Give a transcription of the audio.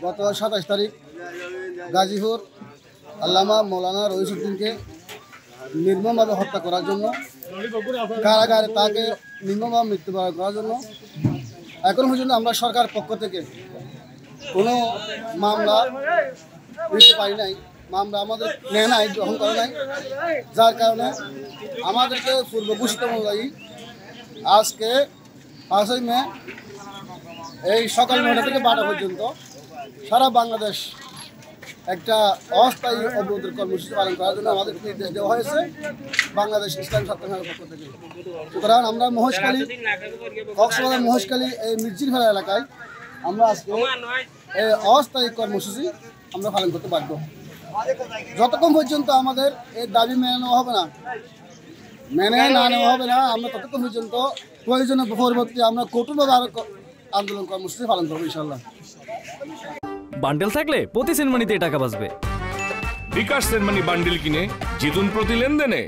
গত 27 তারিখ গাজীপুর আল্লামা মৌলানা রইসুদ্দিনকে নির্মমভাবে হত্যা করার জন্য কারাগারে তাকে নির্মমভাবে মৃত্যুবরণ করার জন্য এখন পর্যন্ত আমরা সরকার পক্ষ থেকে কোনো মামলা দিতে পারি নাই, মামলা আমাদের নেয় নাই, গ্রহণ করে নাই, যার কারণে আমাদেরকে পূর্ব ঘোষিত অনুযায়ী আজকে 5ই মে এই সকাল 9টা থেকে 12টা পর্যন্ত সারা বাংলাদেশ একটা অস্থায়ী অবরোধের কর্মসূচি পালন করার জন্য আমাদের নির্দেশ দেওয়া হয়েছে বাংলাদেশ ইসলামী ছাত্র সংঘের পক্ষ থেকে। সুতরাং আমরা মহেশখালী, কক্সবাজার মহেশখালী এই মির্জির ফেলা এলাকায় আমরা আজকে এই অস্থায়ী কর্মসূচি আমরা পালন করতে বাধ্য। যতক্ষণ পর্যন্ত আমাদের এই দাবি মেনে নেওয়া হবে না, আমরা ততক্ষণ পর্যন্ত প্রয়োজনীয় পরবর্তী আমরা কঠোরভাবে আরো আন্দোলন কর্মসূচি পালন করবো ইনশাল্লাহ। বান্ডেল থাকলে প্রতি সেনমানিতে টাকা বাঁচবে। বিকাশ সেনমানি বান্ডেল কিনে জিতুন প্রতি লেনদেনে।